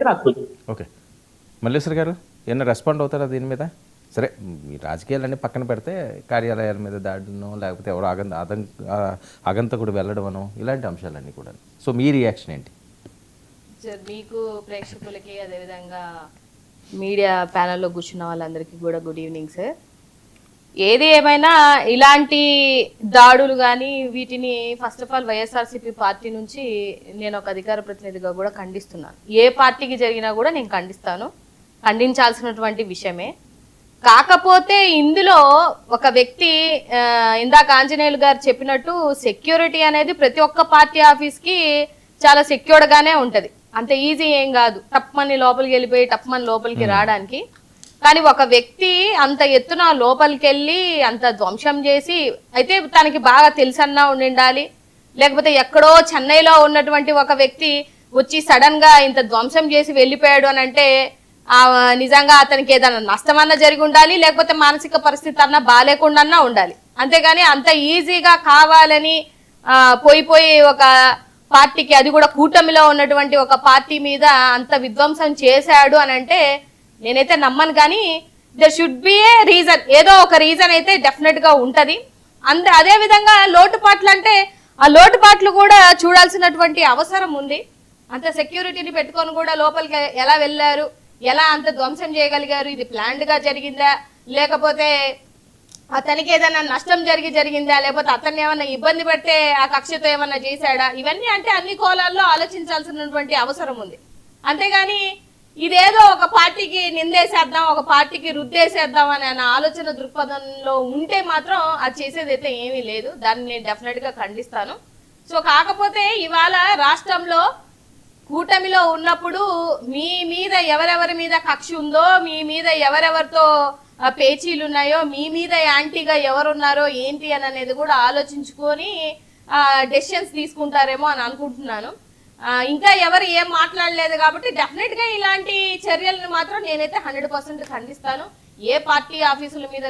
నాకు ఓకే. మల్లేశ్వరి గారు ఏమన్నా రెస్పాండ్ అవుతారా దీని మీద? సరే, ఈ రాజకీయాలన్నీ పక్కన పెడితే కార్యాలయాల మీద దాడునో లేకపోతే ఎవరో ఆగంతకుడు వెళ్ళడమనో ఇలాంటి అంశాలన్నీ కూడా. సో మీ రియాక్షన్ ఏంటి? సార్, మీకు ప్రేక్షకులకి అదేవిధంగా మీడియా ప్యానల్లో కూర్చున్న వాళ్ళందరికీ కూడా గుడ్ ఈవినింగ్ సార్. ఏది ఏమైనా ఇలాంటి దాడులు కానీ వీటిని first of all YSRCP party నుంచి నేను ఒక అధికార ప్రతినిధిగా కూడా ఖండిస్తున్నాను. ఏ పార్టీకి జరిగినా కూడా నేను ఖండిస్తాను, ఖండించాల్సినటువంటి విషయమే. కాకపోతే ఇందులో ఒక వ్యక్తి ఇందాక ఆంజనేయులు గారు చెప్పినట్టు సెక్యూరిటీ అనేది ప్రతి ఒక్క పార్టీ ఆఫీస్కి చాలా సెక్యూర్డ్గానే ఉంటుంది. అంత ఈజీ ఏం కాదు టప్మని లోపలికి వెళ్ళిపోయి టప్మని లోపలికి రావడానికి. కానీ ఒక వ్యక్తి అంత ఎత్తున లోపలికి వెళ్ళి అంత ధ్వంసం చేసి, అయితే తనకి బాగా తెలుసన్నా ఉండాలి, లేకపోతే ఎక్కడో చెన్నైలో ఉన్నటువంటి ఒక వ్యక్తి వచ్చి సడన్ గా ఇంత ధ్వంసం చేసి వెళ్ళిపోయాడు అని అంటే నిజంగా అతనికి ఏదైనా నష్టమన్నా జరిగి ఉండాలి, లేకపోతే మానసిక పరిస్థితి అన్నా బాగాలేకుండా ఉండాలి. అంతేగాని అంత ఈజీగా కావాలని పోయి ఒక పార్టీకి, అది కూడా కూటమిలో ఉన్నటువంటి ఒక పార్టీ మీద అంత విధ్వంసం చేశాడు అని అంటే నేనైతే నమ్మను. కానీ there should be a reason, ఏదో ఒక రీజన్ అయితే డెఫినెట్ గా ఉంటది. అదే విధంగా లోటుపాట్లు అంటే ఆ లోటుపాట్లు కూడా చూడాల్సినటువంటి అవసరం ఉంది. అంత సెక్యూరిటీని పెట్టుకొని కూడా లోపలికి ఎలా వెళ్ళారు, ఎలా అంత ధ్వంసం చేయగలిగారు, ఇది ప్లాన్డ్ గా జరిగిందా, లేకపోతే అతనికి ఏదైనా నష్టం జరిగిందా, లేకపోతే అతన్ని ఏమన్నా ఇబ్బంది పెడితే ఆ కక్షతో ఏమన్నా చేశాడా, ఇవన్నీ అంటే అన్ని కోణాల్లో ఆలోచించాల్సినటువంటి అవసరం ఉంది. అంతేగాని ఇదేదో ఒక పార్టీకి నిందేసేద్దాం, ఒక పార్టీకి రుద్దేసేద్దాం అనే ఆలోచన దృక్పథంలో ఉంటే మాత్రం అది చేసేది అయితే ఏమీ లేదు. దాన్ని నేను డెఫినెట్ గా ఖండిస్తాను. సో కాకపోతే ఇవాళ రాష్ట్రంలో కూటమిలో ఉన్నప్పుడు మీ మీద ఎవరెవరి మీద కక్ష ఉందో, మీ మీద ఎవరెవరితో పేచీలు ఉన్నాయో, మీ మీద యాంటీగా ఎవరున్నారో ఏంటి అని అనేది కూడా ఆలోచించుకొని డెసిషన్స్ తీసుకుంటారేమో అని అనుకుంటున్నాను. ఇంకా ఎవరు ఏం మాట్లాడలేదు కాబట్టి డెఫినెట్ గా ఇలాంటి చర్యలను మాత్రం నేనైతే 100% ఖండిస్తాను. ఏ పార్టీ ఆఫీసుల మీద